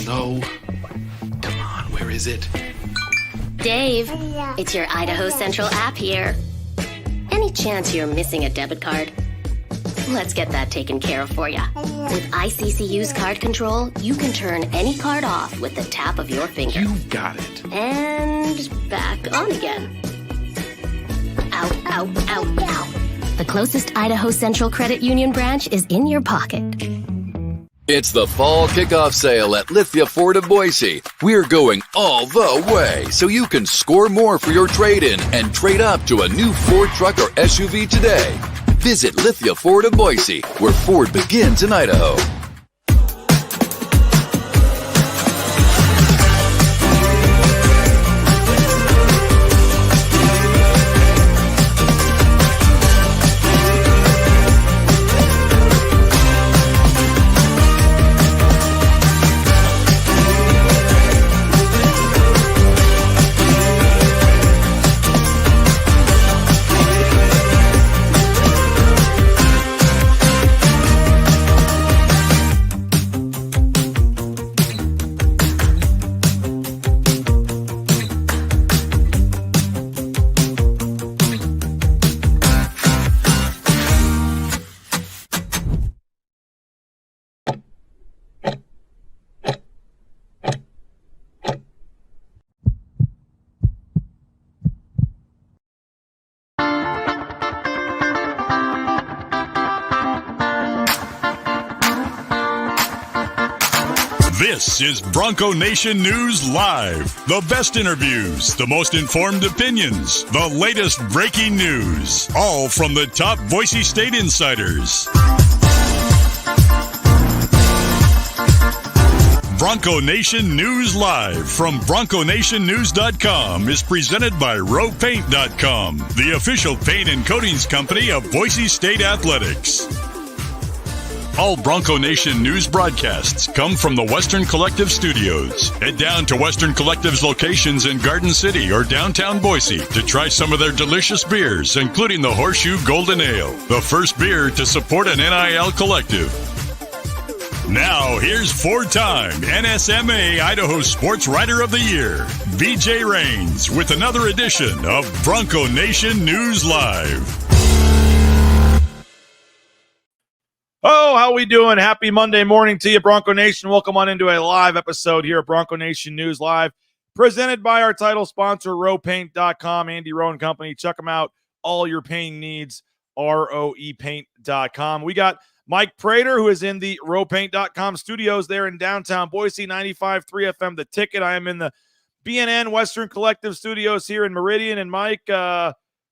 No. Come on, where is it? Dave, it's your Idaho Central app here. Any chance you're missing a debit card? Let's get that taken care of for you. With ICCU's card control, you can turn any card off with the tap of your finger. You got it. And back on again. Out, out, out, out. The closest Idaho Central Credit Union branch is in your pocket. It's the fall kickoff sale at Lithia Ford of Boise. We're going all the way so you can score more for your trade-in and trade up to a new Ford truck or SUV today. Visit Lithia Ford of Boise, where Ford begins in Idaho. This is Bronco Nation News Live. The best interviews, the most informed opinions, the latest breaking news, all from the top Boise State insiders. Bronco Nation News Live from BroncoNationNews.com is presented by ROPaint.com, the official paint and coatings company of Boise State Athletics. All Bronco Nation news broadcasts come from the Western Collective Studios. Head down to Western Collective's locations in Garden City or downtown Boise to try some of their delicious beers, including the Horseshoe Golden Ale, the first beer to support an NIL collective. Now, here's four-time NSMA Idaho Sports Writer of the Year, BJ Rains, with another edition of Bronco Nation News Live. Oh, how we doing? Happy Monday morning to you, Bronco Nation. Welcome on into a live episode here at Bronco Nation News Live, presented by our title sponsor, ROPaint.com, Andy Rowan Company. Check them out. All your painting needs, ROEPaint.com. We got Mike Prater, who is in the ROPaint.com studios there in downtown Boise, 95.3 FM, The Ticket. I am in the BNN Western Collective studios here in Meridian. And Mike,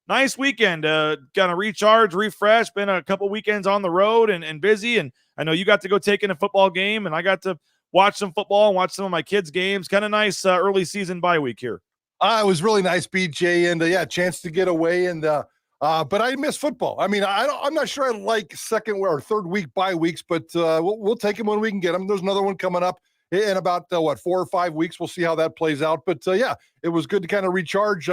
nice weekend. Gonna recharge, refresh. Been a couple weekends on the road and busy. And I know you got to go take in a football game, and I got to watch some football and watch some of my kids' games. Kind of nice early season bye week here. It was really nice, BJ, and chance to get away. And but I miss football. I mean, I'm not sure I like second or third week bye weeks, but we'll take them when we can get them. There's another one coming up in about 4 or 5 weeks. We'll see how that plays out. But it was good to kind of recharge.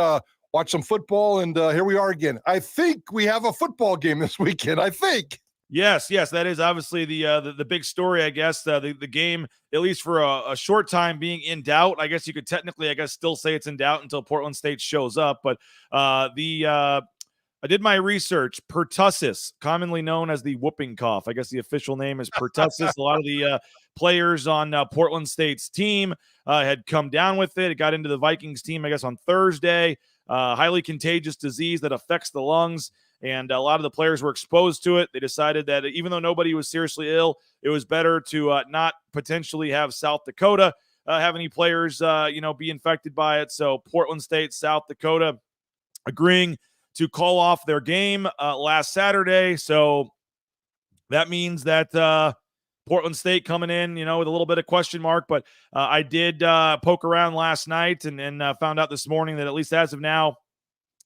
Watch some football, and here we are again. I think we have a football game this weekend, I think. Yes, that is obviously the big story, I guess. The game, at least for a short time, being in doubt. I guess you could technically, still say it's in doubt until Portland State shows up. But I did my research. Pertussis, commonly known as the whooping cough. I guess the official name is pertussis. A lot of the players on Portland State's team had come down with it. It got into the Vikings team, I guess, on Thursday. Highly contagious disease that affects the lungs, and a lot of the players were exposed to it. They decided that even though nobody was seriously ill, it was better to not potentially have South Dakota have any players, be infected by it. So Portland State, South Dakota agreeing to call off their game last Saturday. So that means that Portland State coming in, with a little bit of question mark, but I did poke around last night and found out this morning that at least as of now,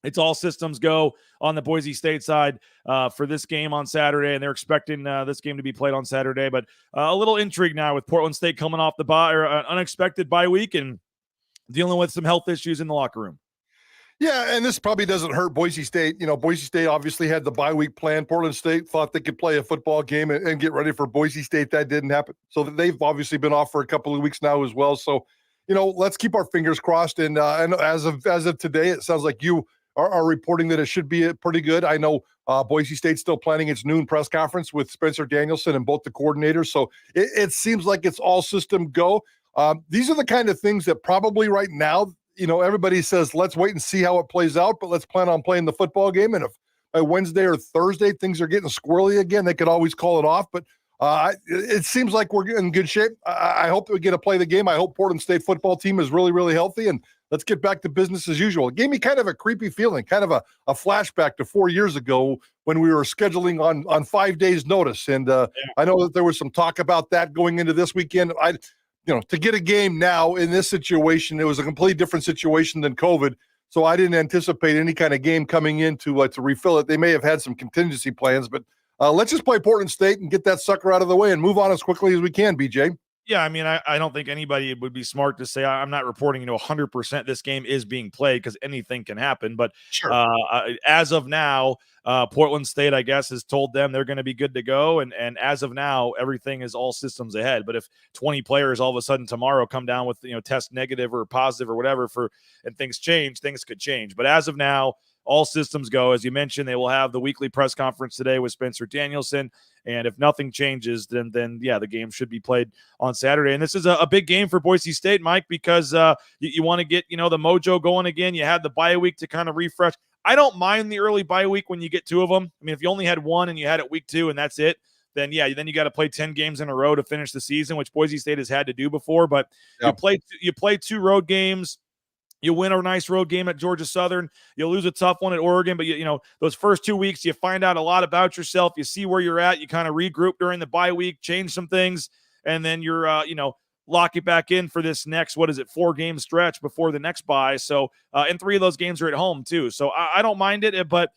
it's all systems go on the Boise State side for this game on Saturday, and they're expecting this game to be played on Saturday. But a little intrigue now with Portland State coming off the bye or unexpected bye week and dealing with some health issues in the locker room. Yeah, and this probably doesn't hurt Boise State. Boise State obviously had the bye week plan. Portland State thought they could play a football game and get ready for Boise State. That didn't happen. So they've obviously been off for a couple of weeks now as well. So, let's keep our fingers crossed. And as of today, it sounds like you are reporting that it should be pretty good. I know Boise State's still planning its noon press conference with Spencer Danielson and both the coordinators. So it seems like it's all system go. These are the kind of things that probably right now, everybody says, let's wait and see how it plays out, but let's plan on playing the football game. And if by Wednesday or Thursday things are getting squirrely again, they could always call it off. But it seems like we're in good shape. I hope that we get to play the game. I hope Portland State football team is really, really healthy, and let's get back to business as usual. It gave me kind of a creepy feeling, kind of a flashback to 4 years ago when we were scheduling on 5 days notice. And I know that there was some talk about that going into this weekend. To get a game now in this situation, it was a completely different situation than COVID. So I didn't anticipate any kind of game coming in to refill it. They may have had some contingency plans, but let's just play Portland State and get that sucker out of the way and move on as quickly as we can, BJ. Yeah, I mean, I don't think anybody would be smart to say I'm not reporting 100% this game is being played, because anything can happen. But sure. As of now, Portland State, I guess, has told them they're going to be good to go. And as of now, everything is all systems ahead. But if 20 players all of a sudden tomorrow come down with, test negative or positive or whatever and things change, things could change. But as of now, all systems go. As you mentioned, they will have the weekly press conference today with Spencer Danielson. And if nothing changes, then yeah, the game should be played on Saturday. And this is a big game for Boise State, Mike, because you want to get, the mojo going again. You had the bye week to kind of refresh. I don't mind the early bye week when you get two of them. I mean, if you only had one and you had it week 2 and that's it, then you got to play 10 games in a row to finish the season, which Boise State has had to do before. But yep. You play 2 road games. You win a nice road game at Georgia Southern. You'll lose a tough one at Oregon, but those first 2 weeks, you find out a lot about yourself. You see where you're at. You kind of regroup during the bye week, change some things, and then you're lock it back in for this next 4-game stretch before the next bye. So and 3 of those games are at home too. So I don't mind it, but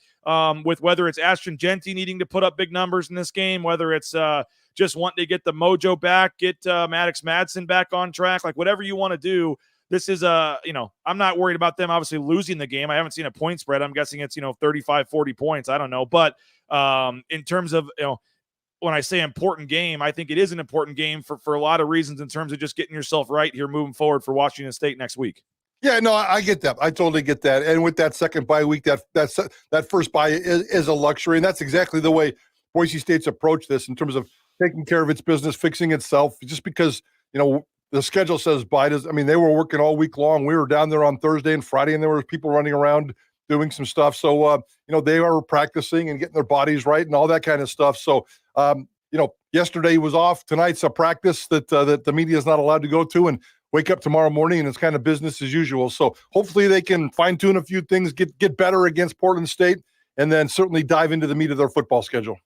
with whether it's Ashton Genty needing to put up big numbers in this game, whether it's just wanting to get the mojo back, get Maddox Madsen back on track, like whatever you want to do. This is I'm not worried about them obviously losing the game. I haven't seen a point spread. I'm guessing it's 35, 40 points. I don't know. But in terms of when I say important game, I think it is an important game for a lot of reasons in terms of just getting yourself right here moving forward for Washington State next week. Yeah, no, I get that. I totally get that. And with that second bye week, that first bye is a luxury, and that's exactly the way Boise State's approached this in terms of taking care of its business, fixing itself. Just because the schedule says bye does. I mean, they were working all week long. We were down there on Thursday and Friday, and there were people running around doing some stuff. So, they are practicing and getting their bodies right and all that kind of stuff. So, yesterday was off. Tonight's a practice that the media is not allowed to go to, and wake up tomorrow morning and it's kind of business as usual. So hopefully they can fine tune a few things, get better against Portland State, and then certainly dive into the meat of their football schedule.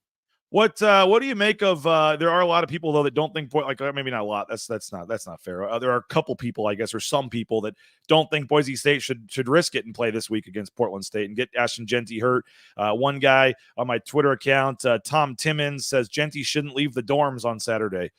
What do you make of? There are a lot of people though that don't think maybe not a lot. That's not fair. There are a couple people, I guess, or some people that don't think Boise State should risk it and play this week against Portland State and get Ashton Genty hurt. One guy on my Twitter account, Tom Timmons, says Genty shouldn't leave the dorms on Saturday.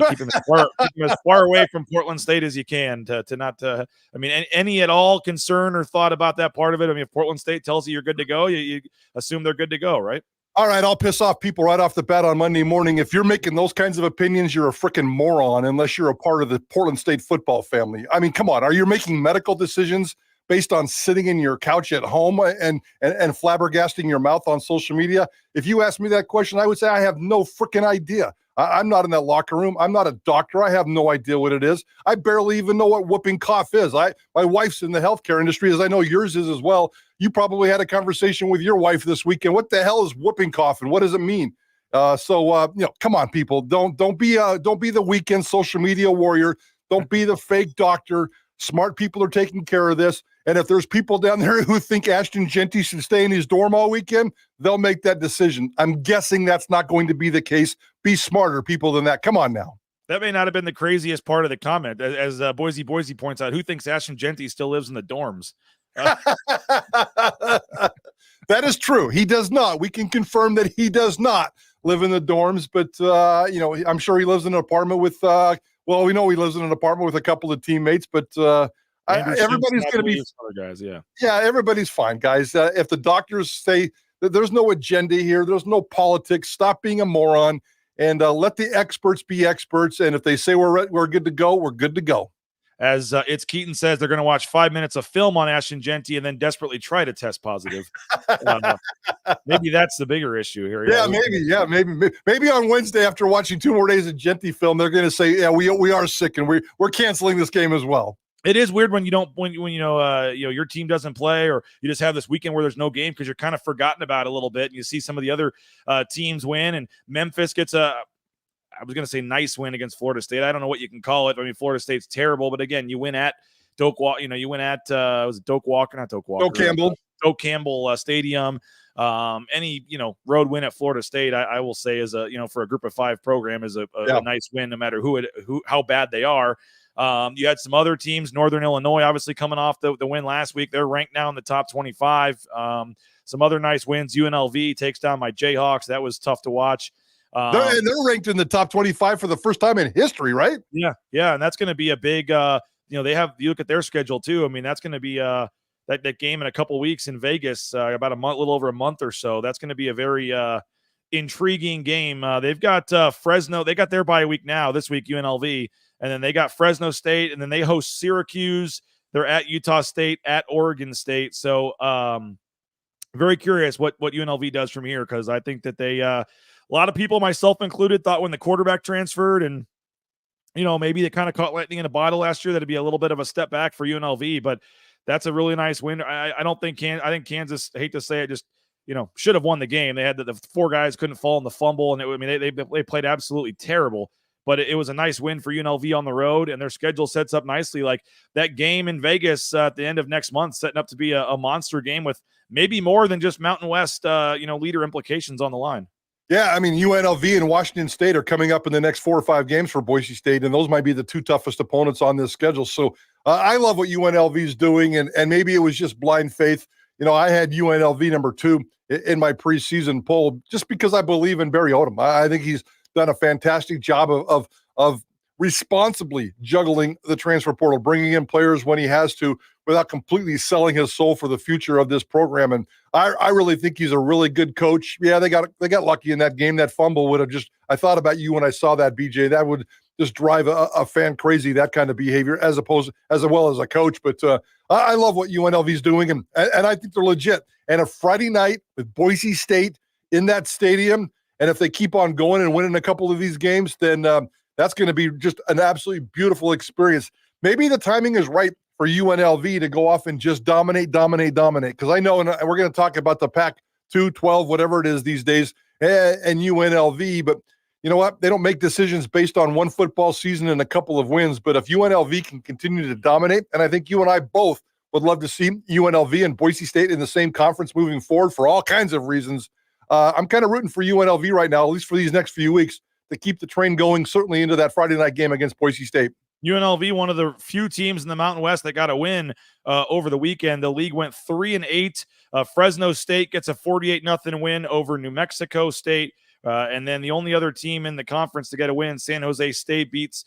Keep him as far away from Portland State as you can to not. I mean, any at all concern or thought about that part of it? I mean, if Portland State tells you you're good to go, you assume they're good to go, right? All right, I'll piss off people right off the bat on Monday morning. If you're making those kinds of opinions, you're a freaking moron unless you're a part of the Portland State football family. I mean, come on. Are you making medical decisions based on sitting in your couch at home and flabbergasting your mouth on social media? If you asked me that question, I would say I have no freaking idea. I'm not in that locker room. I'm not a doctor. I have no idea what it is. I barely even know what whooping cough is. My wife's in the healthcare industry, as I know yours is as well. You probably had a conversation with your wife this weekend. What the hell is whooping cough and what does it mean? Come on, people. Don't be the weekend social media warrior. Don't be the fake doctor. Smart people are taking care of this. And if there's people down there who think Ashton Genty should stay in his dorm all weekend, they'll make that decision. I'm guessing that's not going to be the case. Be smarter people than that. Come on now. That may not have been the craziest part of the comment. As Boise points out, who thinks Ashton Genty still lives in the dorms? That is true. He does not. We can confirm that he does not live in the dorms, but I'm sure he lives in an apartment with we know he lives in an apartment with a couple of teammates, but Everybody's going to be other guys. Yeah. Yeah, everybody's fine, guys. If the doctors say that there's no agenda here, there's no politics, stop being a moron and let the experts be experts. And if they say we're good to go, we're good to go. As It's Keaton says, they're going to watch 5 minutes of film on Ashton Genty and then desperately try to test positive. Maybe that's the bigger issue here. Maybe on Wednesday after watching 2 more days of Genty film, they're going to say, yeah, we are sick and we're canceling this game as well. It is weird when your team doesn't play, or you just have this weekend where there's no game because you're kind of forgotten about it a little bit, and you see some of the other teams win, and Memphis gets I was going to say nice win against Florida State. I don't know what you can call it. I mean, Florida State's terrible, but again, you win at Doak Campbell Stadium. Any road win at Florida State, I will say is for a Group of 5 program is a nice win, no matter how bad they are. You had some other teams, Northern Illinois, obviously coming off the win last week. They're ranked now in the top 25. Some other nice wins. UNLV takes down my Jayhawks. That was tough to watch. They're ranked in the top 25 for the first time in history, right? Yeah, and that's going to be a big. You look at their schedule too. I mean, that's going to be that game in a couple weeks in Vegas, about a little over a month or so. That's going to be a very intriguing game. They've got Fresno. They got their bye week now. This week, UNLV. And then they got Fresno State, and then they host Syracuse. They're at Utah State, at Oregon State. So very curious what UNLV does from here, because I think that they a lot of people, myself included, thought when the quarterback transferred and, maybe they kind of caught lightning in a bottle last year, that'd be a little bit of a step back for UNLV. But that's a really nice win. I think Kansas, hate to say it, just should have won the game. They had the 4 guys couldn't fall in the fumble, and they played absolutely terrible. But it was a nice win for UNLV on the road, and their schedule sets up nicely. Like that game in Vegas at the end of next month, setting up to be a monster game with maybe more than just Mountain West, leader implications on the line. Yeah, I mean, UNLV and Washington State are coming up in the next 4 or 5 games for Boise State, and those might be the 2 toughest opponents on this schedule. So I love what UNLV is doing, and maybe it was just blind faith. I had UNLV number 2 in my preseason poll just because I believe in Barry Odom. I think he's done a fantastic job of responsibly juggling the transfer portal, bringing in players when he has to without completely selling his soul for the future of this program. And I really think he's a really good coach. Yeah, they got lucky in that game. That fumble would have I thought about you when I saw that, BJ. That would just drive a fan crazy, that kind of behavior, as well as a coach. But I love what UNLV is doing, and I think they're legit. And a Friday night with Boise State in that stadium, and if they keep on going and winning a couple of these games, then that's going to be just an absolutely beautiful experience. Maybe the timing is right for UNLV to go off and just dominate. Because I know, and we're going to talk about the Pac-2, 12, whatever it is these days, and UNLV. But you know what? They don't make decisions based on one football season and a couple of wins. But if UNLV can continue to dominate, and I think you and I both would love to see UNLV and Boise State in the same conference moving forward for all kinds of reasons. I'm kind of rooting for UNLV right now, at least for these next few weeks, to keep the train going, certainly into that Friday night game against Boise State. UNLV, one of the few teams in the Mountain West that got a win over the weekend. The league went 3-8. Fresno State gets a 48-0 win over New Mexico State. And then the only other team in the conference to get a win, San Jose State, beats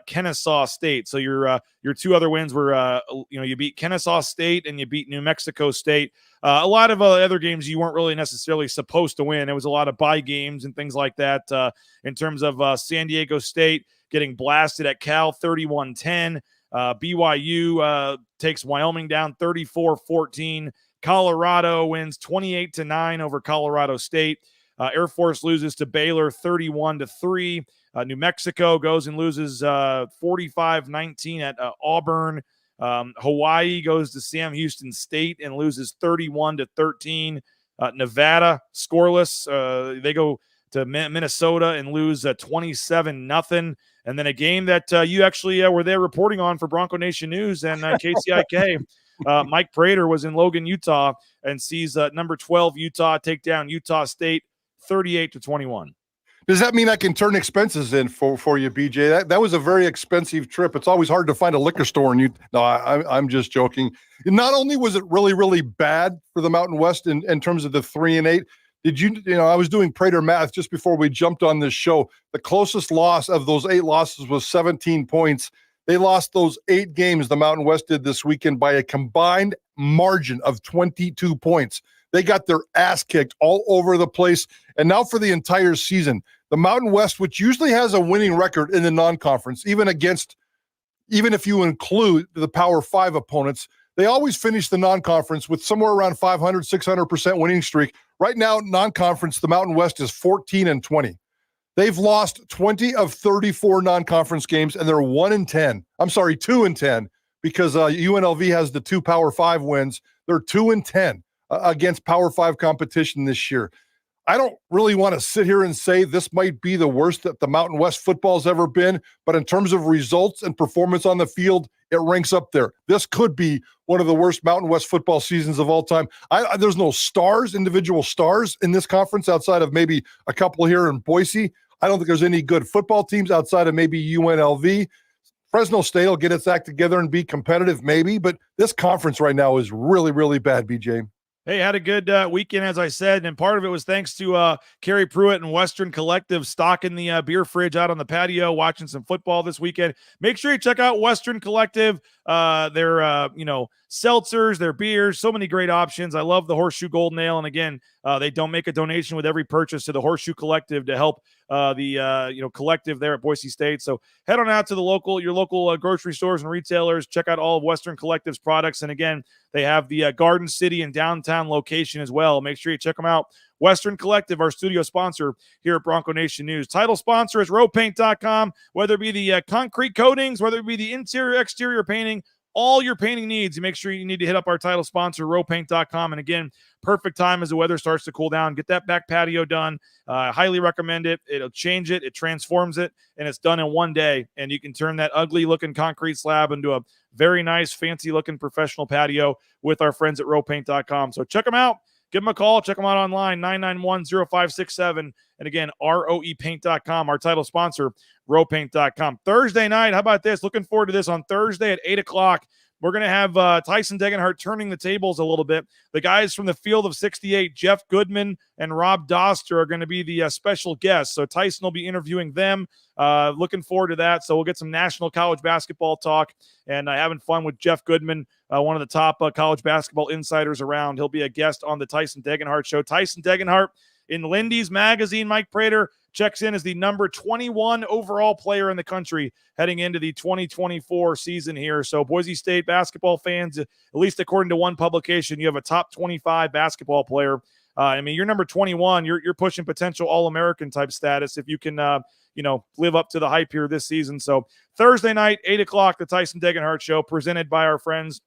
Kennesaw State. So your 2 other wins were, you beat Kennesaw State and you beat New Mexico State. A lot of other games you weren't really necessarily supposed to win. It was a lot of bye games and things like that. In terms of San Diego State getting blasted at Cal 31-10. BYU takes Wyoming down 34-14. Colorado wins 28-9 over Colorado State. Air Force loses to Baylor 31-3. New Mexico goes and loses 45-19 at Auburn. Hawaii goes to Sam Houston State and loses 31-13. Nevada scoreless. They go to Minnesota and lose 27-0. And then a game that you actually were there reporting on for Bronco Nation News and KTIK. Mike Prater was in Logan, Utah, and sees number 12 Utah take down Utah State 38-21. Does that mean I can turn expenses in for you, BJ? That was a very expensive trip. It's always hard to find a liquor store. No, I'm just joking. Not only was it really, really bad for the Mountain West in terms of the 3-8, I was doing Prater math just before we jumped on this show. The closest loss of those 8 losses was 17 points. They lost those 8 games the Mountain West did this weekend by a combined margin of 22 points. They got their ass kicked all over the place. And now for the entire season, the Mountain West, which usually has a winning record in the non-conference, even if you include the Power 5 opponents, they always finish the non-conference with somewhere around 500, 600% winning streak. Right now, non-conference, the Mountain West is 14-20. They've lost 20 of 34 non-conference games, and they're 2-10, because UNLV has the 2 Power 5 wins. They're 2-10 against Power 5 competition this year. I don't really want to sit here and say this might be the worst that the Mountain West football's ever been, but in terms of results and performance on the field, it ranks up there. This could be one of the worst Mountain West football seasons of all time. There's no individual stars in this conference outside of maybe a couple here in Boise. I don't think there's any good football teams outside of maybe UNLV. Fresno State will get its act together and be competitive maybe, but this conference right now is really, really bad, BJ. Hey, had a good weekend, as I said, and part of it was thanks to Kerry Pruitt and Western Collective stocking the beer fridge out on the patio, watching some football this weekend. Make sure you check out Western Collective, their seltzers, their beers, so many great options. I love the Horseshoe Golden Ale, and again, they don't make a donation with every purchase to the Horseshoe Collective to help the collective there at Boise State. So head on out to your local grocery stores and retailers. Check out all of Western Collective's products, and again, they have the Garden City and downtown location as well. Make sure you check them out. Western Collective, our studio sponsor here at Bronco Nation News. Title sponsor is ROPaint.com. Whether it be the concrete coatings, whether it be the interior, exterior painting, all your painting needs, you make sure you need to hit up our title sponsor, ROPaint.com. And again, perfect time as the weather starts to cool down. Get that back patio done. Highly recommend it. It'll change it. It transforms it, and it's done in one day. And you can turn that ugly-looking concrete slab into a very nice, fancy-looking professional patio with our friends at ROPaint.com. So check them out. Give them a call. Check them out online, 991-0567. And again, ROEPaint.com, our title sponsor, ROPaint.com. Thursday night, how about this? Looking forward to this on Thursday at 8 o'clock. We're going to have Tyson Degenhart turning the tables a little bit. The guys from the Field of 68, Jeff Goodman and Rob Doster, are going to be the special guests. So Tyson will be interviewing them. Looking forward to that. So we'll get some national college basketball talk and having fun with Jeff Goodman, one of the top college basketball insiders around. He'll be a guest on the Tyson Degenhart Show. Tyson Degenhart in Lindy's magazine, Mike Prater checks in as the number 21 overall player in the country heading into the 2024 season here. So Boise State basketball fans, at least according to one publication, you have a top 25 basketball player. You're number 21. You're pushing potential All-American type status if you can, live up to the hype here this season. So Thursday night, 8 o'clock, the Tyson Degenhart Show, presented by our friends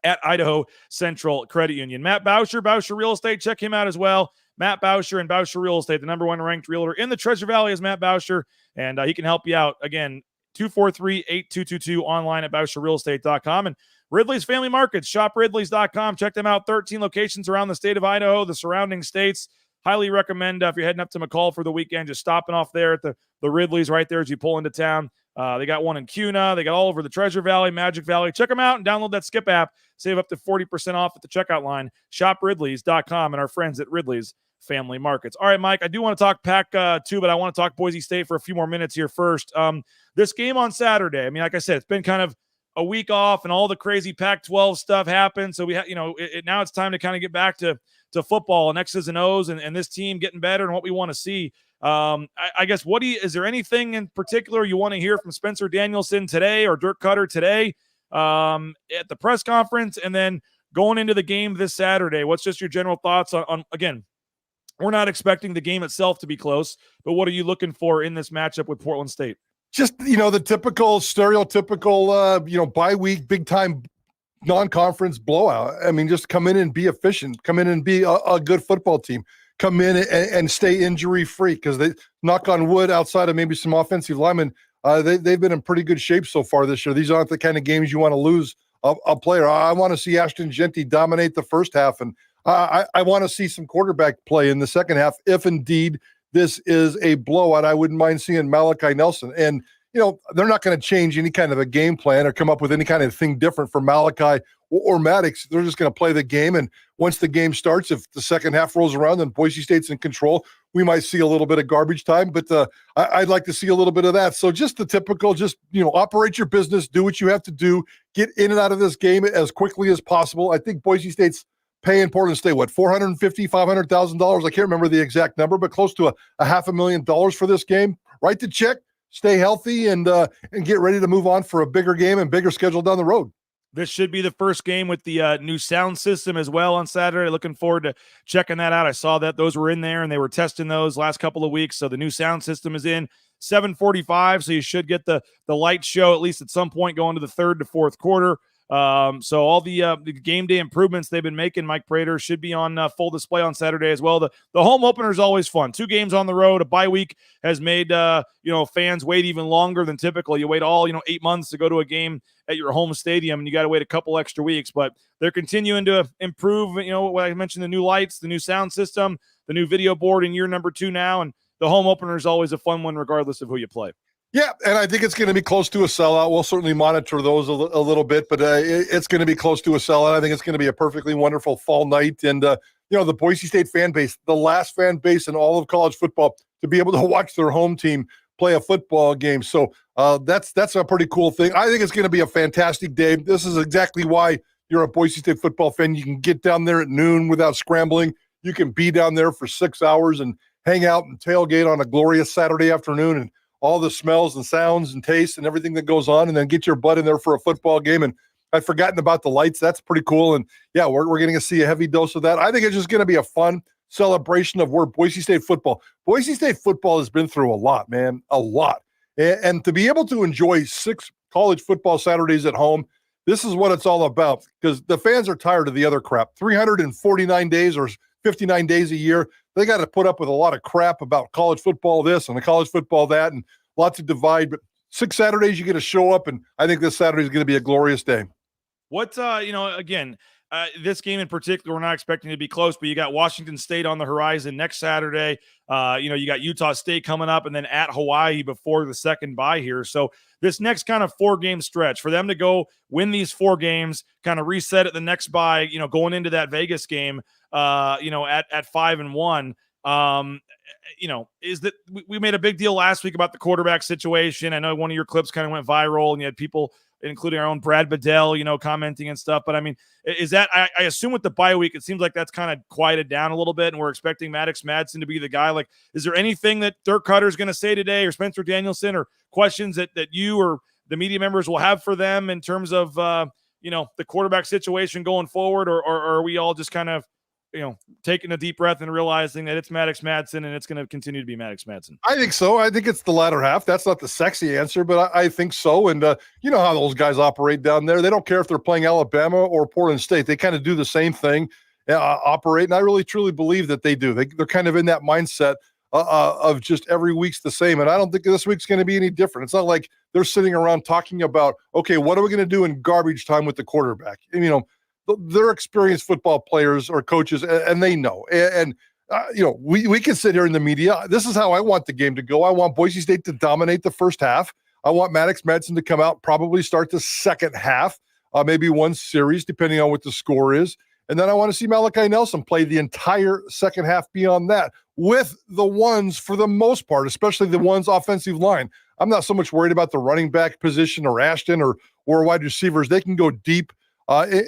at Idaho Central Credit Union. Matt Boucher Real Estate, check him out as well. Matt Boucher and Boucher Real Estate, the number 1 ranked realtor in the Treasure Valley is Matt Boucher, and he can help you out. Again, 243-8222 online at BoucherRealEstate.com. And Ridley's Family Markets, shop Ridley's.com. Check them out. 13 locations around the state of Idaho, the surrounding states. Highly recommend if you're heading up to McCall for the weekend, just stopping off there at the Ridley's right there as you pull into town. They got one in Cuna. They got all over the Treasure Valley, Magic Valley. Check them out and download that Skip app. Save up to 40% off at the checkout line. Shop Ridley's.com and our friends at Ridley's Family Markets. All right, Mike, I do want to talk Pac-2, but I want to talk Boise State for a few more minutes here first. This game on Saturday, like I said, it's been kind of a week off and all the crazy Pac-12 stuff happened. So now it's time to kind of get back to football and X's and O's and this team getting better and what we want to see. I guess, is there anything in particular you want to hear from Spencer Danielson today or Dirk Cutter today at the press conference? And then going into the game this Saturday, what's just your general thoughts on again, we're not expecting the game itself to be close, but what are you looking for in this matchup with Portland State? Just, the typical, stereotypical, bye-week, big-time non-conference blowout. Just come in and be efficient. Come in and be a good football team. Come in and stay injury-free because they, knock on wood, outside of maybe some offensive linemen, they've been in pretty good shape so far this year. These aren't the kind of games you want to lose a player. I want to see Ashton Genty dominate the first half, and I want to see some quarterback play in the second half. If indeed this is a blowout, I wouldn't mind seeing Malachi Nelson. And, they're not going to change any kind of a game plan or come up with any kind of thing different for Malachi or Maddox, they're just going to play the game. And once the game starts, if the second half rolls around, then Boise State's in control. We might see a little bit of garbage time, but I'd like to see a little bit of that. So just the typical, operate your business, do what you have to do, get in and out of this game as quickly as possible. I think Boise State's paying Portland State, $450,000, $500,000? I can't remember the exact number, but close to a $500,000 for this game. Write the check, stay healthy, and get ready to move on for a bigger game and bigger schedule down the road. This should be the first game with the new sound system as well on Saturday. Looking forward to checking that out. I saw that those were in there, and they were testing those last couple of weeks. So the new sound system is in 7:45, so you should get the light show at least at some point going to the third to fourth quarter. So all the game day improvements they've been making, Mike Prater, should be on full display on Saturday as well. The home opener is always fun. 2 games on the road. A bye week has made fans wait even longer than typical. You wait all 8 months to go to a game at your home stadium, and you got to wait a couple extra weeks. But they're continuing to improve. What I mentioned, the new lights, the new sound system, the new video board in year number 2 now, and the home opener is always a fun one, regardless of who you play. Yeah, and I think it's going to be close to a sellout. We'll certainly monitor those a little bit, but it's going to be close to a sellout. I think it's going to be a perfectly wonderful fall night. And, the Boise State fan base, the last fan base in all of college football to be able to watch their home team play a football game. So that's a pretty cool thing. I think it's going to be a fantastic day. This is exactly why you're a Boise State football fan. You can get down there at noon without scrambling. You can be down there for 6 hours and hang out and tailgate on a glorious Saturday afternoon and all the smells and sounds and tastes and everything that goes on, and then get your butt in there for a football game. And I'd forgotten about the lights. That's pretty cool. And yeah, we're going to see a heavy dose of that. I think it's just going to be a fun celebration of where Boise State football has been through a lot, man, a lot. And to be able to enjoy 6 college football Saturdays at home, this is what it's all about, because the fans are tired of the other crap. 349 days or 59 days a year. They got to put up with a lot of crap about college football this and the college football that, and lots of divide. But 6 Saturdays, you get to show up, and I think this Saturday is going to be a glorious day. What, again, this game in particular, we're not expecting to be close, but you got Washington State on the horizon next Saturday. You got Utah State coming up, and then at Hawaii before the second bye here. So this next kind of 4-game stretch, for them to go win these 4 games, kind of reset at the next bye, going into that Vegas game, at 5-1. Is that we made a big deal last week about the quarterback situation. I know one of your clips kind of went viral, and you had people, including our own Brad Bedell, commenting and stuff. But I mean, is that, I assume with the bye week, it seems like that's kind of quieted down a little bit, and we're expecting Maddox Madsen to be the guy. Like, is there anything that Dirk Cutter is going to say today, or Spencer Danielson, or questions that you or the media members will have for them in terms of, the quarterback situation going forward? Or are we all just kind of, taking a deep breath and realizing that it's Maddox Madsen and it's going to continue to be Maddox Madsen? I think so. I think it's the latter half. That's not the sexy answer, but I think so. And you know how those guys operate down there. They don't care if they're playing Alabama or Portland State. They kind of do the same thing, operate. And I really, truly believe that they do. They're kind of in that mindset of just every week's the same. And I don't think this week's going to be any different. It's not like they're sitting around talking about, okay, what are we going to do in garbage time with the quarterback? And, they're experienced football players or coaches, and they know. And we can sit here in the media. This is how I want the game to go. I want Boise State to dominate the first half. I want Maddox Madsen to come out, probably start the second half, maybe one series, depending on what the score is. And then I want to see Malachi Nelson play the entire second half beyond that, with the ones, for the most part, especially the ones offensive line. I'm not so much worried about the running back position or Ashton or wide receivers. They can go deep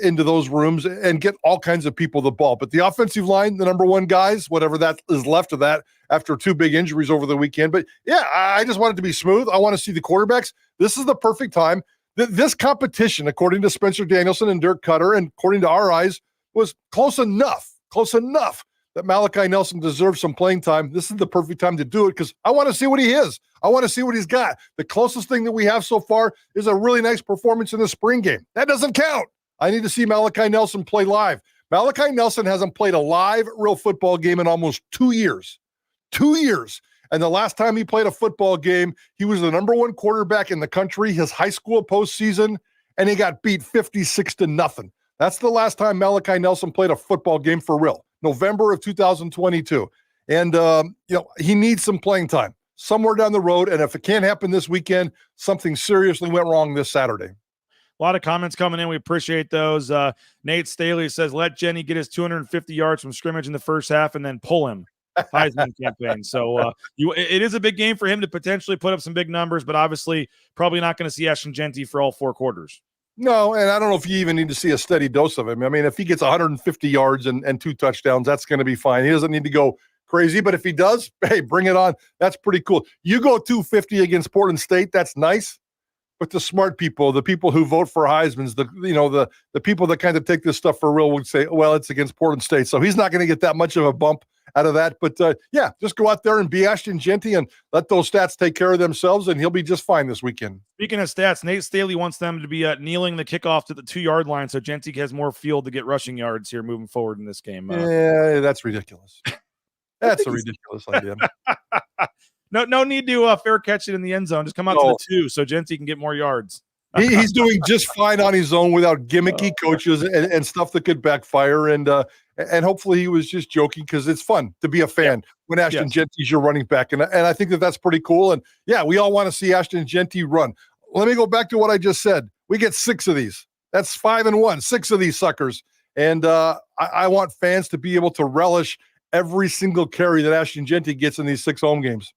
into those rooms and get all kinds of people the ball. But the offensive line, the number 1 guys, whatever that is left of that after 2 big injuries over the weekend. But yeah, I just want it to be smooth. I want to see the quarterbacks. This is the perfect time. This competition, according to Spencer Danielson and Dirk Cutter, and according to our eyes, was close enough that Malachi Nelson deserves some playing time. This is the perfect time to do it, because I want to see what he is. I want to see what he's got. The closest thing that we have so far is a really nice performance in the spring game. That doesn't count. I need to see Malachi Nelson play live. Malachi Nelson hasn't played a live real football game in almost 2 years. 2 years. And the last time he played a football game, he was the number 1 quarterback in the country, his high school postseason, and he got beat 56-0. That's the last time Malachi Nelson played a football game for real, November of 2022. And, he needs some playing time somewhere down the road. And if it can't happen this weekend, something seriously went wrong this Saturday. A lot of comments coming in. We appreciate those. Nate Staley says, let Genty get his 250 yards from scrimmage in the first half and then pull him. Heisman campaign. So it is a big game for him to potentially put up some big numbers, but obviously probably not going to see Ashton Genty for all 4 quarters. No, and I don't know if you even need to see a steady dose of him. I mean, if he gets 150 yards and 2 touchdowns, that's going to be fine. He doesn't need to go crazy, but if he does, hey, bring it on. That's pretty cool. You go 250 against Portland State, that's nice. But the smart people, the people who vote for Heisman's, the people that kind of take this stuff for real would say, well, it's against Portland State, so he's not going to get that much of a bump out of that. But just go out there and be Ashton Genty and let those stats take care of themselves, and he'll be just fine this weekend. Speaking of stats, Nate Staley wants them to be kneeling the kickoff to the 2-yard line, so Genty has more field to get rushing yards here moving forward in this game. Yeah, that's ridiculous. That's a ridiculous idea. No need to fair catch it in the end zone. Just come out to the 2 so Genty can get more yards. He's doing just fine on his own without gimmicky coaches and stuff that could backfire. And hopefully he was just joking because it's fun to be a fan when Ashton Genty's your running back. And I think that's pretty cool. And, we all want to see Ashton Genty run. Let me go back to what I just said. We get 6 of these. That's 5 and 1, 6 of these suckers. And I want fans to be able to relish every single carry that Ashton Genty gets in these 6 home games.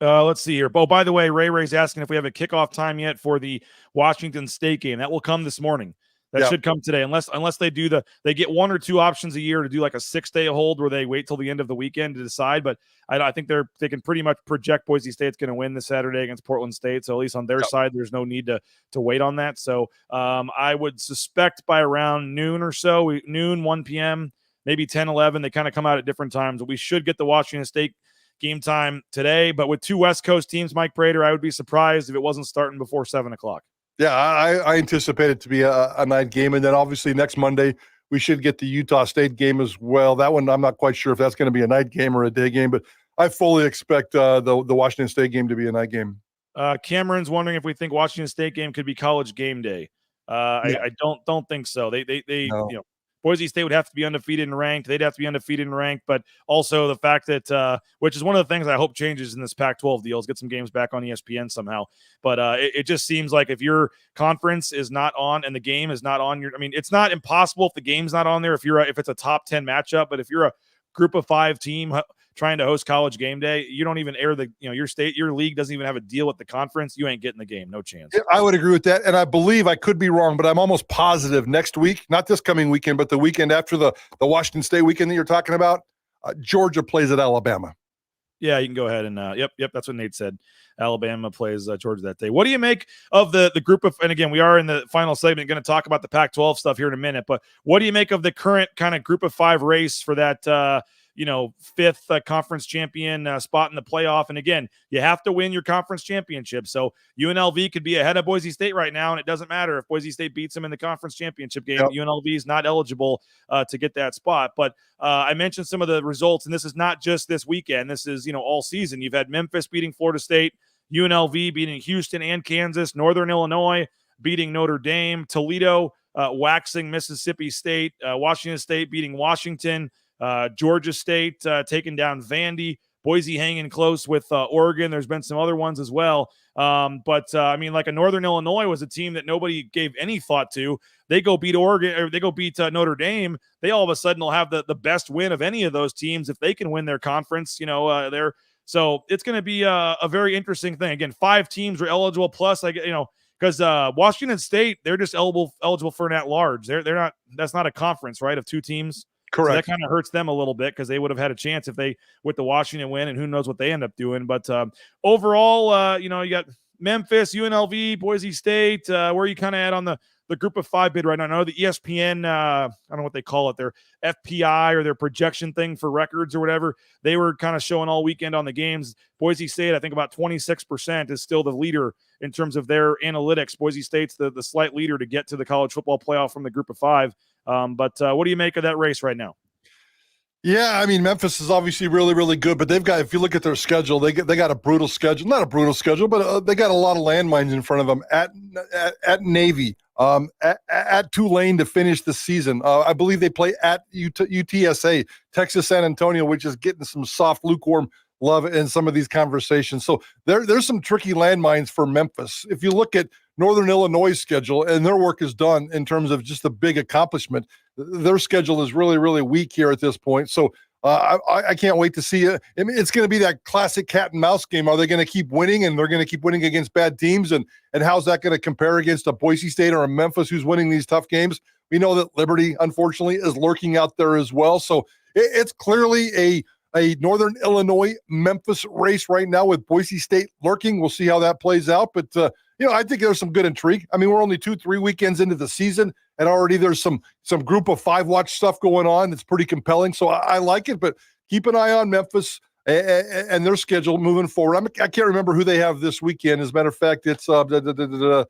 Let's see here. Oh, by the way, Ray's asking if we have a kickoff time yet for the Washington State game. That will come this morning. That should come today, unless they do they get 1 or 2 options a year to do like a 6-day hold where they wait till the end of the weekend to decide. But I think they can pretty much project Boise State's going to win this Saturday against Portland State. So at least on their side, there's no need to wait on that. So I would suspect by around noon or so, noon, 1 p.m., maybe 10, 11, they kind of come out at different times. We should get the Washington State game time today, but with 2 West Coast teams, Mike Prater, I would be surprised if it wasn't starting before 7 o'clock. Yeah, I anticipate it to be a night game, and then obviously next Monday we should get the Utah State game as well. That one I'm not quite sure if that's going to be a night game or a day game, but I fully expect the Washington State game to be a night game. Cameron's wondering if we think Washington State game could be college game day. I don't think so. They no. Boise State would have to be undefeated and ranked. They'd have to be undefeated and ranked, but also the fact that, which is one of the things I hope changes in this Pac-12 deal, is get some games back on ESPN somehow. But it just seems like if your conference is not on and the game is not on it's not impossible if the game's not on there if it's a top 10 matchup, but if you're a group of 5 team trying to host college game day, you don't even air your league doesn't even have a deal with the conference. You ain't getting the game. No chance. I would agree with that. And I believe, I could be wrong, but I'm almost positive next week, not this coming weekend, but the weekend after the Washington State weekend that you're talking about, Georgia plays at Alabama. Yeah, you can go ahead and yep, that's what Nate said. Alabama plays Georgia that day. What do you make of the group of, and again, we are in the final segment, going to talk about the Pac-12 stuff here in a minute, but what do you make of the current kind of group of 5 race for that 5th conference champion spot in the playoff? And again, you have to win your conference championship. So UNLV could be ahead of Boise State right now, and it doesn't matter if Boise State beats them in the conference championship game. Yep. UNLV is not eligible to get that spot. But I mentioned some of the results, and this is not just this weekend. This is, all season. You've had Memphis beating Florida State, UNLV beating Houston and Kansas, Northern Illinois beating Notre Dame, Toledo waxing Mississippi State, Washington State beating Washington, Georgia State taking down Vandy, Boise hanging close with Oregon. There's been some other ones as well. But like a Northern Illinois was a team that nobody gave any thought to. They go beat Oregon, or they go beat Notre Dame. They all of a sudden will have the best win of any of those teams if they can win their conference. So it's going to be a very interesting thing. Again, 5 teams are eligible plus, because Washington State, they're just eligible for an at-large. They're not. That's not a conference, right? Of 2 teams. Correct. So that kind of hurts them a little bit because they would have had a chance if they with the Washington win, and who knows what they end up doing. But overall, you got Memphis, UNLV, Boise State. Where are you kind of at on the group of 5 bid right now? I know the ESPN, I don't know what they call it, their FPI or their projection thing for records or whatever. They were kind of showing all weekend on the games. Boise State, I think about 26% is still the leader in terms of their analytics. Boise State's the slight leader to get to the college football playoff from the group of 5. But what do you make of that race right now? Yeah, Memphis is obviously really, really good, but they've got, if you look at their schedule, they got a brutal schedule. Not a brutal schedule, but they got a lot of landmines in front of them at Navy, at Tulane to finish the season. I believe they play at UTSA, Texas San Antonio, which is getting some soft, lukewarm love in some of these conversations. So there's some tricky landmines for Memphis. If you look at Northern Illinois' schedule, and their work is done in terms of just a big accomplishment, their schedule is really, really weak here at this point. So I can't wait to see it. I mean, it's going to be that classic cat and mouse game. Are they going to keep winning, and they're going to keep winning against bad teams? And how's that going to compare against a Boise State or a Memphis who's winning these tough games? We know that Liberty, unfortunately, is lurking out there as well. So it's clearly a Northern Illinois Memphis race right now with Boise State lurking. We'll see how that plays out. But, I think there's some good intrigue. I mean, we're only 2-3 weekends into the season, and already there's some group of five watch stuff going on that's pretty compelling. So I like it, but keep an eye on Memphis and their schedule moving forward. I can't remember who they have this weekend. As a matter of fact, it's they're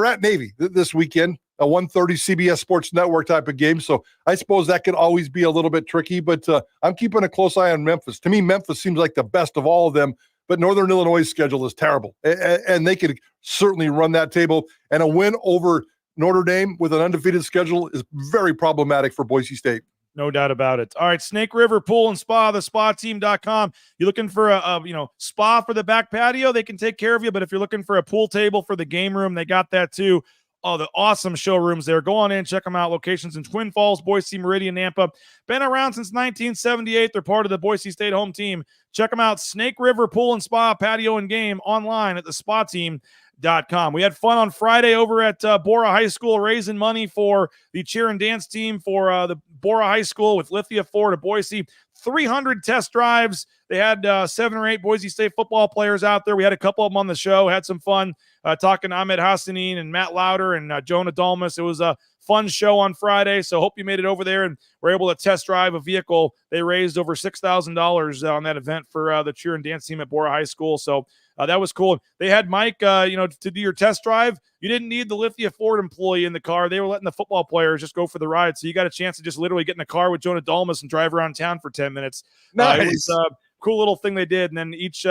at Navy this weekend, a 1:30 CBS Sports Network type of game. So I suppose that could always be a little bit tricky, but I'm keeping a close eye on Memphis. To me, Memphis seems like the best of all of them, but Northern Illinois' schedule is terrible, and they could certainly run that table. And a win over Notre Dame with an undefeated schedule is very problematic for Boise State. No doubt about it. All right, Snake River Pool and Spa, thespateam.com. You're looking for a spa for the back patio, they can take care of you. But if you're looking for a pool table for the game room, they got that too. Oh, the awesome showrooms there. Go on in, check them out. Locations in Twin Falls, Boise, Meridian, Nampa. Been around since 1978. They're part of the Boise State home team. Check them out. Snake River Pool and Spa, Patio and Game online at thespateam.com. We had fun on Friday over at Bora High School, raising money for the cheer and dance team for the Bora High School with Lithia Ford of Boise. 300 test drives. They had 7 or 8 Boise State football players out there. We had a couple of them on the show, had some fun talking to Ahmed Hassanin and Matt Lauder and Jonah Dalmas. It was a fun show on Friday, so hope you made it over there and were able to test drive a vehicle. They raised over $6,000 on that event for the cheer and dance team at Bora High School, so that was cool. They had Mike, to do your test drive. You didn't need the Lithia Ford employee in the car. They were letting the football players just go for the ride, so you got a chance to just literally get in the car with Jonah Dalmas and drive around town for 10 minutes. Nice. It was a cool little thing they did, and then each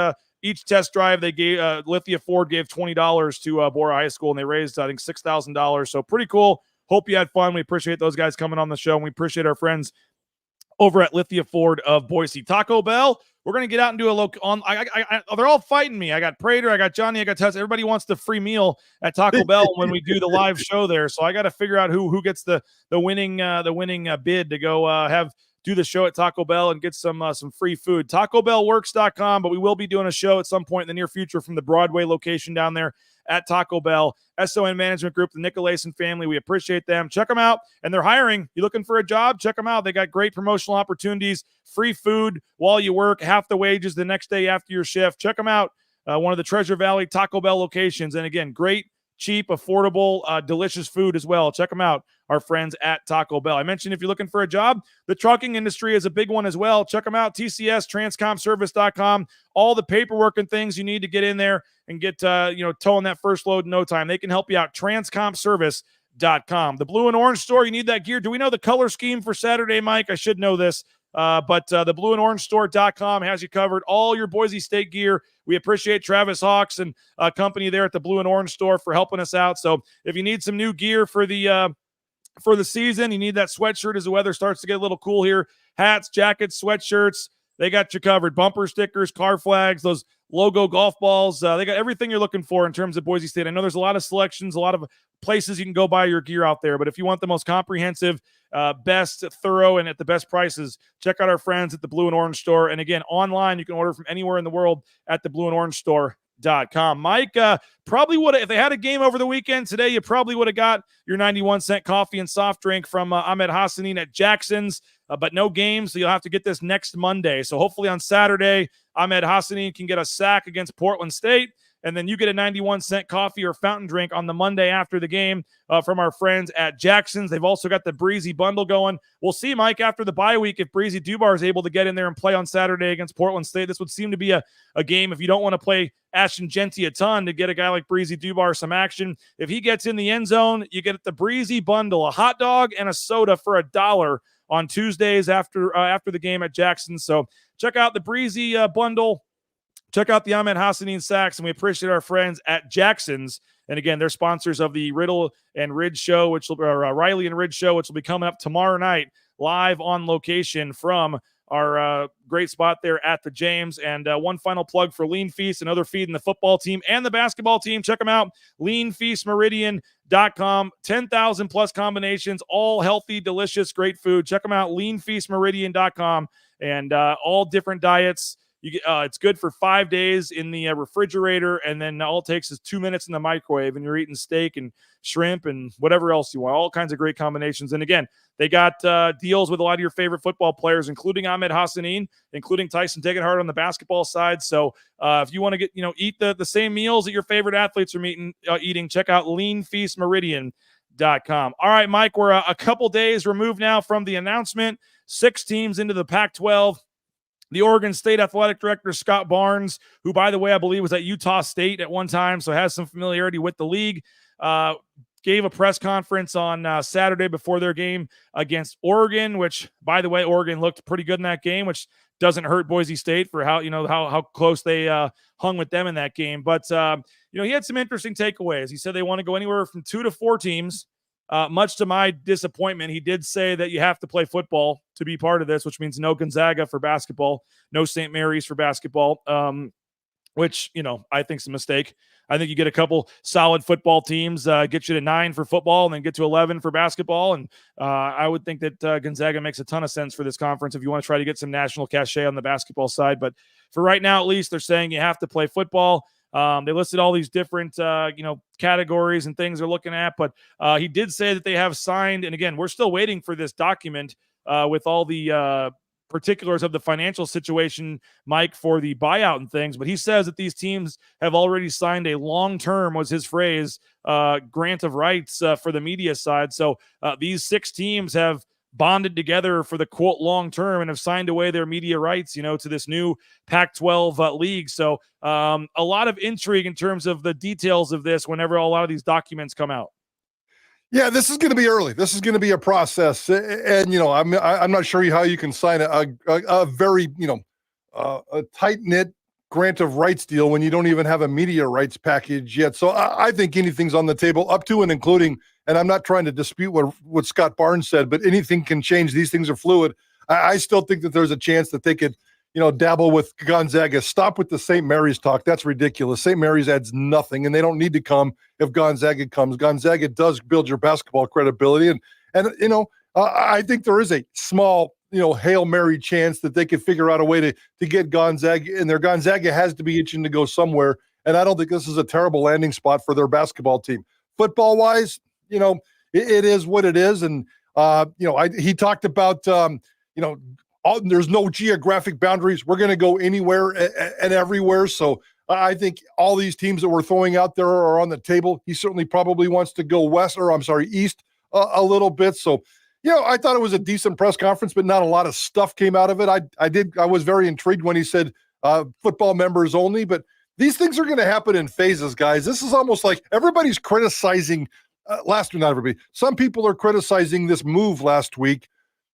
test drive they gave Lithia Ford gave $20 to Bora High School, and they raised I think $6,000. So pretty cool. Hope you had fun. We appreciate those guys coming on the show, and we appreciate our friends over at Lithia Ford of Boise. Taco Bell. We're going to get out and do a look on. They're all fighting me. I got Prater, I got Johnny, I got Tyson. Everybody wants the free meal at Taco Bell when we do the live show there. So I got to figure out who gets the winning bid to go do the show at Taco Bell and get some free food. TacoBellWorks.com, but we will be doing a show at some point in the near future from the Broadway location down there at Taco Bell. SON Management Group, the Nicolason family, we appreciate them. Check them out, and they're hiring. You looking for a job? Check them out. They got great promotional opportunities, free food while you work, half the wages the next day after your shift. Check them out, one of the Treasure Valley Taco Bell locations, and again, great, cheap, affordable, delicious food as well. Check them out, our friends at Taco Bell. I mentioned if you're looking for a job, the trucking industry is a big one as well. Check them out, TCS, TransCompService.com, all the paperwork and things you need to get in there and get, towing that first load in no time. They can help you out, TransCompService.com. The Blue and Orange store, you need that gear. Do we know the color scheme for Saturday, Mike? I should know this. But the Blue and Orange store.com has you covered. All your Boise State gear. We appreciate Travis Hawks and company there at the Blue and Orange store for helping us out. So if you need some new gear for the season, you need that sweatshirt as the weather starts to get a little cool here. Hats, jackets, sweatshirts, they got you covered. Bumper stickers, car flags, those logo golf balls. They got everything you're looking for in terms of Boise State. I know there's a lot of selections, a lot of places you can go buy your gear out there, but if you want the most comprehensive, best, thorough, and at the best prices, check out our friends at the Blue and Orange store. And again, online, you can order from anywhere in the world at the Blue and Orange store.com. Mike, probably would have, if they had a game over the weekend today, you probably would have got your 91-cent coffee and soft drink from Ahmed Hassanin at Jackson's, but no games, so you'll have to get this next Monday. So hopefully on Saturday, Ahmed Hassanin can get a sack against Portland State, and then you get a 91-cent coffee or fountain drink on the Monday after the game from our friends at Jackson's. They've also got the Breezy Bundle going. We'll see, Mike, after the bye week, if Breezy Dubar is able to get in there and play on Saturday against Portland State. This would seem to be a game, if you don't want to play Ashton Genty a ton, to get a guy like Breezy Dubar some action. If he gets in the end zone, you get the Breezy Bundle, a hot dog and a soda for $1 on Tuesdays after the game at Jackson. So check out the Breezy Bundle. Check out the Ahmed Hassanin sacks, and we appreciate our friends at Jackson's. And again, they're sponsors of the Riddle and Ridge show, which will Riley and Ridge show, which will be coming up tomorrow night live on location from our great spot there at the James. And one final plug for Lean Feast, another feed in the football team and the basketball team. Check them out, leanfeastmeridian.com. 10,000 plus combinations, all healthy, delicious, great food. Check them out, leanfeastmeridian.com, and all different diets. It's good for 5 days in the refrigerator, and then all it takes is 2 minutes in the microwave, and you're eating steak and shrimp and whatever else you want. All kinds of great combinations. And again, they got deals with a lot of your favorite football players, including Ahmed Hassanin, including Tyson Degenhart on the basketball side. So if you want to eat the same meals that your favorite athletes are eating, check out leanfeastmeridian.com. All right, Mike, we're a couple days removed now from the announcement. 6 teams into the Pac-12. The Oregon State athletic director, Scott Barnes, who, by the way, I believe was at Utah State at one time, so has some familiarity with the league, gave a press conference on Saturday before their game against Oregon, which, by the way, Oregon looked pretty good in that game, which doesn't hurt Boise State for how close they hung with them in that game. But, he had some interesting takeaways. He said they want to go anywhere from 2 to 4 teams. Much to my disappointment, he did say that you have to play football to be part of this, which means no Gonzaga for basketball, no St. Mary's for basketball, which, I think is a mistake. I think you get a couple solid football teams, get you to 9 for football and then get to 11 for basketball. And I would think that Gonzaga makes a ton of sense for this conference if you want to try to get some national cachet on the basketball side. But for right now, at least, they're saying you have to play football. They listed all these different, categories and things they're looking at, but he did say that they have signed, and again, we're still waiting for this document with all the particulars of the financial situation, Mike, for the buyout and things, but he says that these teams have already signed a long-term, was his phrase, grant of rights for the media side. So these 6 teams have bonded together for the quote long term and have signed away their media rights, to this new Pac-12 league. So a lot of intrigue in terms of the details of this whenever a lot of these documents come out. Yeah, this is going to be early. This is going to be a process, and I'm not sure how you can sign a very a tight knit grant of rights deal when you don't even have a media rights package yet. So I think anything's on the table, up to and including. And I'm not trying to dispute what Scott Barnes said, but anything can change. These things are fluid. I still think that there's a chance that they could, dabble with Gonzaga. Stop with the St. Mary's talk. That's ridiculous. St. Mary's adds nothing, and they don't need to come if Gonzaga comes. Gonzaga does build your basketball credibility. And I think there is a small, Hail Mary chance that they could figure out a way to get Gonzaga in there. Gonzaga has to be itching to go somewhere, and I don't think this is a terrible landing spot for their basketball team. Football-wise, it is what it is. And, he talked about, there's no geographic boundaries. We're going to go anywhere and everywhere. So I think all these teams that we're throwing out there are on the table. He certainly probably wants to go east a little bit. So, I thought it was a decent press conference, but not a lot of stuff came out of it. I was very intrigued when he said football members only, but these things are going to happen in phases, guys. This is almost like everybody's criticizing last week, not everybody. Some people are criticizing this move last week.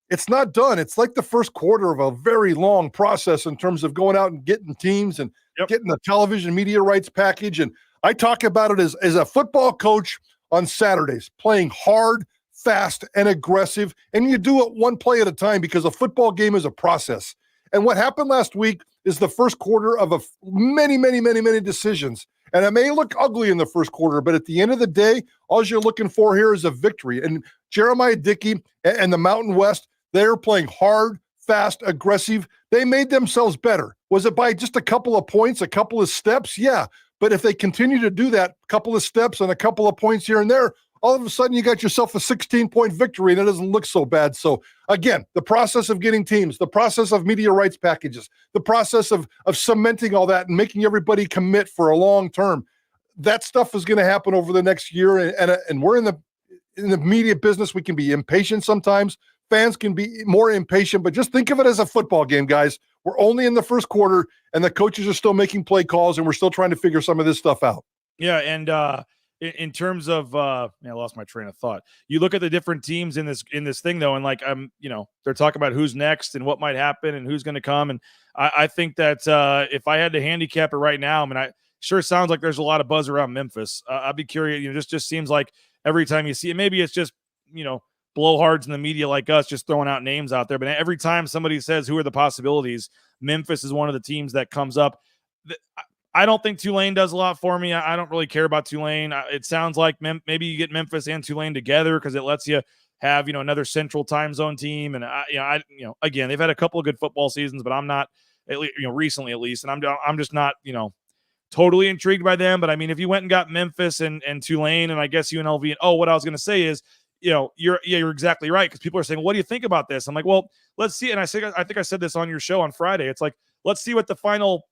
It's not done. It's like the first quarter of a very long process in terms of going out and getting teams and getting the television media rights package. And I talk about it as a football coach on Saturdays, playing hard, fast, and aggressive. And you do it one play at a time because a football game is a process. And what happened last week is the first quarter of many, many, many, many decisions. And it may look ugly in the first quarter, but at the end of the day, all you're looking for here is a victory. And Jeremiah Dickey and the Mountain West, they're playing hard, fast, aggressive. They made themselves better. Was it by just a couple of points, a couple of steps? Yeah. But if they continue to do that, a couple of steps and a couple of points here and there, all of a sudden you got yourself a 16-point victory, and it doesn't look so bad. So again, the process of getting teams, the process of media rights packages, the process of cementing all that and making everybody commit for a long term, that stuff is going to happen over the next year. And we're in the media business. We can be impatient sometimes. Fans can be more impatient, but just think of it as a football game, guys. We're only in the first quarter, and the coaches are still making play calls, and we're still trying to figure some of this stuff out. Yeah, and in terms of I lost my train of thought. You look at the different teams in this thing though, and they're talking about who's next and what might happen and who's going to come. And I think that if I had to handicap it right now, it sure sounds like there's a lot of buzz around Memphis. I'd be curious. Just seems like every time you see it, maybe it's just blowhards in the media like us just throwing out names out there. But every time somebody says who are the possibilities, Memphis is one of the teams that comes up. I don't think Tulane does a lot for me. I don't really care about Tulane. It sounds like maybe you get Memphis and Tulane together because it lets you have, another central time zone team. And again, they've had a couple of good football seasons, but I'm not, recently at least, and I'm just not, totally intrigued by them. But I mean, if you went and got Memphis and Tulane, and I guess UNLV, and what I was going to say is, you're exactly right, because people are saying, what do you think about this? I'm like, well, let's see. And I think I said this on your show on Friday. It's like, let's see what the final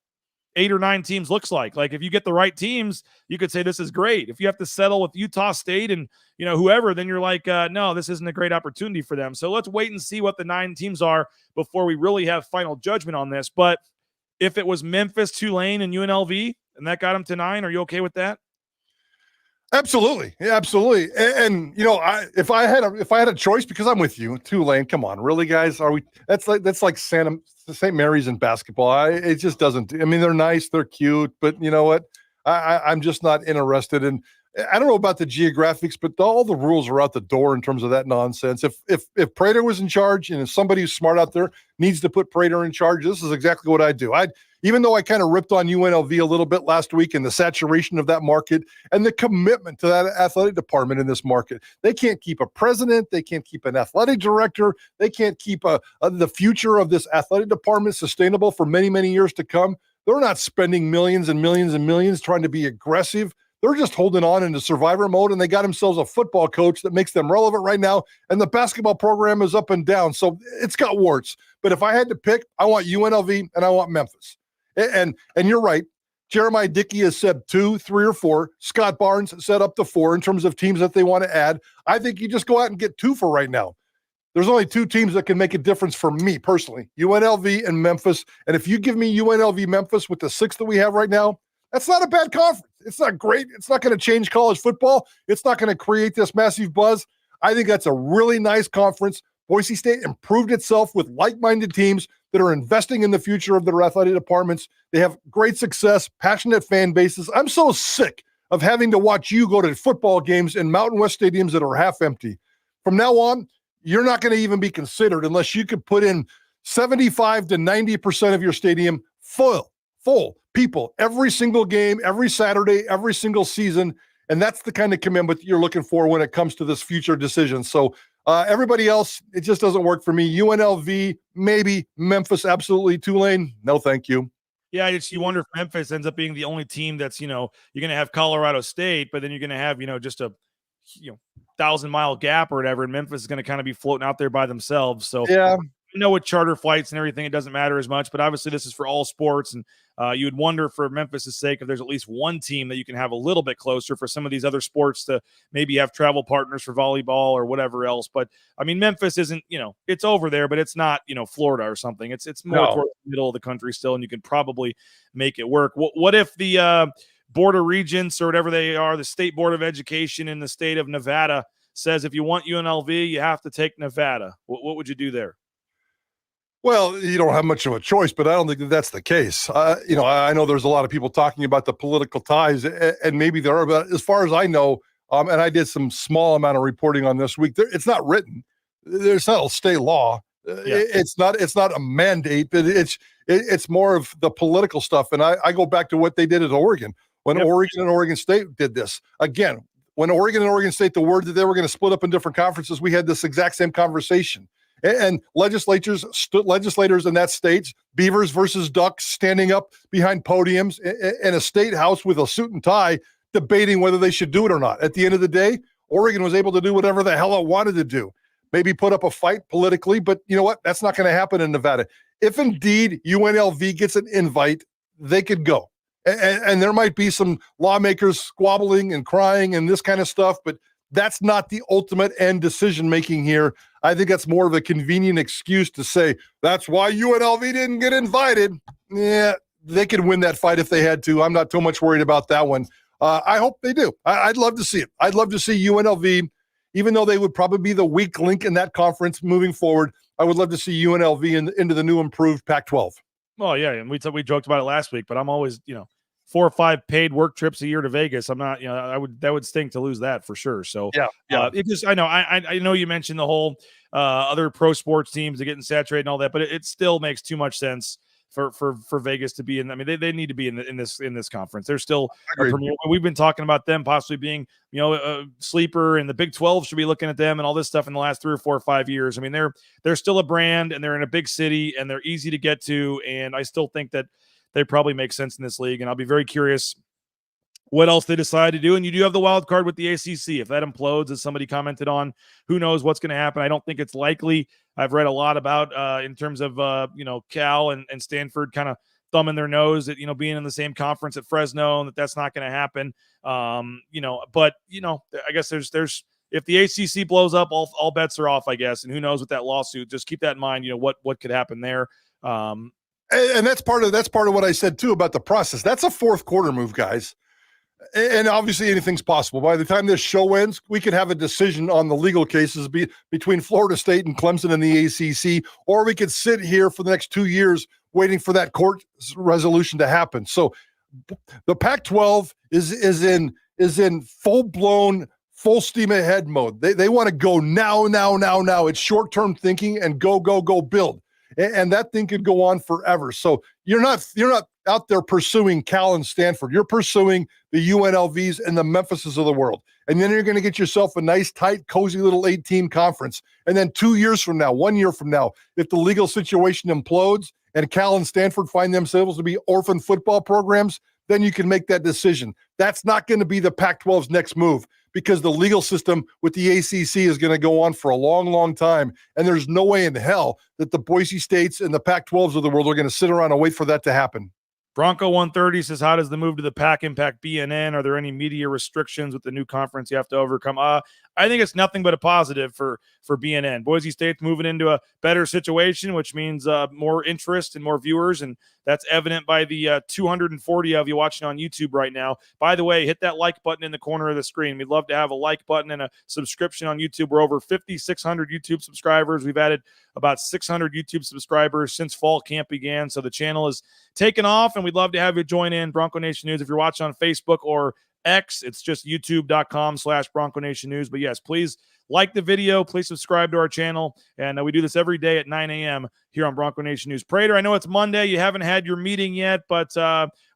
8 or 9 teams looks like. Like, if you get the right teams, you could say this is great. If you have to settle with Utah State and whoever, then you're like, no, this isn't a great opportunity for them. So let's wait and see what the 9 teams are before we really have final judgment on this. But if it was Memphis, Tulane, and UNLV, and that got them to 9, are you okay with that? Absolutely. Yeah, absolutely. And if I had a choice, because I'm with you, Tulane, come on, really, guys? That's like St. Mary's in basketball. It just doesn't. I mean, they're nice, they're cute, but you know what? I'm just not interested in. I don't know about the geographics, but all the rules are out the door in terms of that nonsense. If Prater was in charge, and if somebody who's smart out there needs to put Prater in charge, this is exactly what I'd do. Even though I kind of ripped on UNLV a little bit last week and the saturation of that market and the commitment to that athletic department in this market, they can't keep a president. They can't keep an athletic director. They can't keep the future of this athletic department sustainable for many, many years to come. They're not spending millions and millions and millions trying to be aggressive. They're just holding on into survivor mode, and they got themselves a football coach that makes them relevant right now, and the basketball program is up and down. So it's got warts. But if I had to pick, I want UNLV and I want Memphis. And you're right. Jeremiah Dickey has said 2, 3, or 4. Scott Barnes said up to 4 in terms of teams that they want to add. I think you just go out and get 2 for right now. There's only 2 teams that can make a difference for me personally, UNLV and Memphis. And if you give me UNLV Memphis with the 6 that we have right now, that's not a bad conference. It's not great. It's not going to change college football. It's not going to create this massive buzz. I think that's a really nice conference. Boise State improved itself with like-minded teams that are investing in the future of their athletic departments. They have great success, passionate fan bases. I'm so sick of having to watch you go to football games in Mountain West stadiums that are half empty. From now on, you're not going to even be considered unless you could put in 75 to 90% of your stadium full people every single game, every Saturday, every single season. And that's the kind of commitment that you're looking for when it comes to this future decision. So everybody else, it just doesn't work for me. UNLV, maybe. Memphis, absolutely. Tulane, no thank you. Yeah, you wonder if Memphis ends up being the only team that's, you're going to have Colorado State, but then you're going to have, just a 1,000-mile gap or whatever, and Memphis is going to kind of be floating out there by themselves. So yeah. With charter flights and everything, it doesn't matter as much, but obviously this is for all sports, and you would wonder for Memphis' sake if there's at least one team that you can have a little bit closer for some of these other sports to maybe have travel partners for volleyball or whatever else. But I mean, Memphis isn't, it's over there, but it's not, Florida or something. It's more towards the middle of the country still, and you can probably make it work. What if the Board of Regents or whatever they are, the State Board of Education in the state of Nevada says if you want UNLV, you have to take Nevada? What would you do there? Well, you don't have much of a choice, but I don't think that that's the case. I know there's a lot of people talking about the political ties, and maybe there are, but as far as I know, and I did some small amount of reporting on this week, it's not written. There's not a state law. Yeah. It's not a mandate, but it's more of the political stuff. And I go back to what they did at Oregon when Oregon and Oregon State did this. Again, when Oregon and Oregon State, the word that they were going to split up in different conferences, we had this exact same conversation. And legislators in that state, Beavers versus Ducks, standing up behind podiums in a state house with a suit and tie, debating whether they should do it or not. At the end of the day, Oregon was able to do whatever the hell it wanted to do. Maybe put up a fight politically, but you know what? That's not going to happen in Nevada. If indeed UNLV gets an invite, they could go. And there might be some lawmakers squabbling and crying and this kind of stuff, but that's not the ultimate end decision-making here. I think that's more of a convenient excuse to say, that's why UNLV didn't get invited. Yeah, they could win that fight if they had to. I'm not too much worried about that one. I hope they do. I'd love to see it. I'd love to see UNLV, even though they would probably be the weak link in that conference moving forward. I would love to see UNLV into the new improved Pac-12. Well, yeah, and we joked about it last week, but I'm always, 4 or 5 paid work trips a year to Vegas. I'm not, that would stink to lose that for sure. So it just, I know you mentioned the whole other pro sports teams are getting saturated and all that, but it still makes too much sense for Vegas to be in. I mean, they need to be in this conference. They're still a premier. We've been talking about them possibly being, a sleeper, and the Big 12 should be looking at them and all this stuff in the last 3 or 4 or 5 years. I mean, they're still a brand, and they're in a big city, and they're easy to get to. And I still think that they probably make sense in this league. And I'll be very curious what else they decide to do. And you do have the wild card with the ACC. If that implodes, as somebody commented on, who knows what's going to happen. I don't think it's likely. I've read a lot about in terms of, Cal and Stanford kind of thumbing their nose at, being in the same conference at Fresno, and that's not going to happen. But I guess there's if the ACC blows up, all bets are off, I guess. And who knows with that lawsuit, just keep that in mind, what could happen there. And that's part of what I said too about the process. That's a fourth quarter move, guys. And obviously anything's possible. By the time this show ends, we could have a decision on the legal cases between Florida State and Clemson and the ACC, or we could sit here for the next 2 years waiting for that court resolution to happen. So the Pac-12 is in full-blown, full steam ahead mode. They want to go now. It's short-term thinking and go build. And that thing could go on forever. So you're not out there pursuing Cal and Stanford. You're pursuing the UNLVs and the Memphises of the world. And then you're going to get yourself a nice, tight, cozy little 8-team conference. And then 2 years from now, 1 year from now, if the legal situation implodes and Cal and Stanford find themselves to be orphan football programs, then you can make that decision. That's not going to be the Pac-12's next move, because the legal system with the ACC is going to go on for a long, long time. And there's no way in hell that the Boise States and the Pac-12s of the world are going to sit around and wait for that to happen. Bronco 130 says, how does the move to the Pac impact BNN? Are there any media restrictions with the new conference you have to overcome? I think it's nothing but a positive for BNN. Boise State's moving into a better situation, which means more interest and more viewers, and that's evident by the 240 of you watching on YouTube right now. By the way, hit that like button in the corner of the screen. We'd love to have a like button and a subscription on YouTube. We're over 5,600 YouTube subscribers. We've added about 600 YouTube subscribers since fall camp began, so the channel is taken off, and we'd love to have you join in. Bronco Nation News, if you're watching on Facebook or X, it's just youtube.com/Bronco Nation News. But yes, please like the video, please subscribe to our channel, and we do this every day at 9 a.m. here on Bronco Nation News. Prater, I know it's Monday, you haven't had your meeting yet, but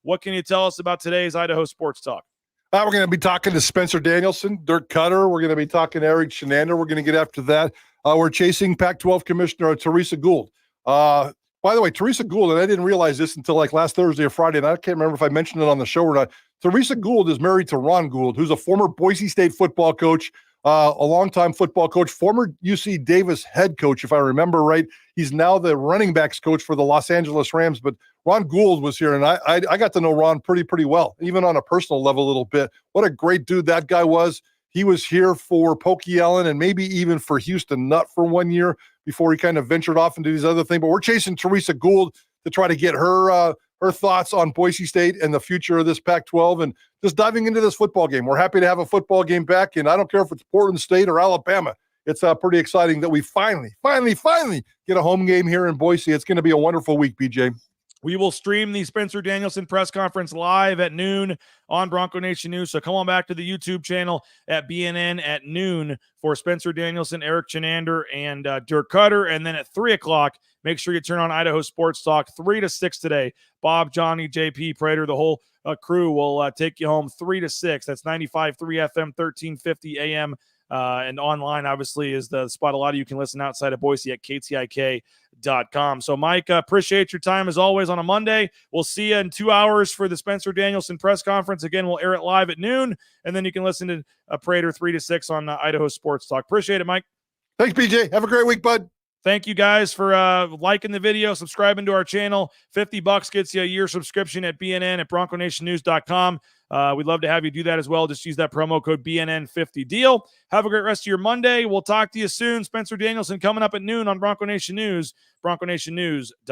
what can you tell us about today's Idaho Sports Talk? We're going to be talking to Spencer Danielson, Dirk Cutter. We're going to be talking to Eric Shenander. We're going to get after that. We're chasing Pac-12 Commissioner Teresa Gould. By the way, Teresa Gould, and I didn't realize this until like last Thursday or Friday, and I can't remember if I mentioned it on the show or not. Teresa Gould is married to Ron Gould, who's a former Boise State football coach, a longtime football coach, former UC Davis head coach, if I remember right. He's now the running backs coach for the Los Angeles Rams, but Ron Gould was here, and I got to know Ron pretty well, even on a personal level a little bit. What a great dude that guy was. He was here for Pokey Allen and maybe even for Houston Nutt for 1 year before he kind of ventured off into these other things. But we're chasing Teresa Gould to try to get her thoughts on Boise State and the future of this Pac-12 and just diving into this football game. We're happy to have a football game back, and I don't care if it's Portland State or Alabama. It's pretty exciting that we finally get a home game here in Boise. It's going to be a wonderful week, BJ. We will stream the Spencer Danielson press conference live at noon on Bronco Nation News. So come on back to the YouTube channel at BNN at noon for Spencer Danielson, Eric Shenander, and Dirk Cutter. And then at 3 o'clock, make sure you turn on Idaho Sports Talk 3 to 6 today. Bob, Johnny, JP, Prater, the whole crew will take you home 3 to 6. That's 95.3 FM, 1350 AM. And online, obviously, is the spot. A lot of you can listen outside of Boise at KTIK.com. So, Mike, appreciate your time as always on a Monday. We'll see you in 2 hours for the Spencer Danielson press conference. Again, we'll air it live at noon, and then you can listen to Prater 3 to 6 on Idaho Sports Talk. Appreciate it, Mike. Thanks, BJ. Have a great week, bud. Thank you guys for liking the video, subscribing to our channel. $50 gets you a year subscription at BNN at BroncoNationNews.com. We'd love to have you do that as well. Just use that promo code BNN50 deal. Have a great rest of your Monday. We'll talk to you soon. Spencer Danielson coming up at noon on Bronco Nation News, BroncoNationNews.com.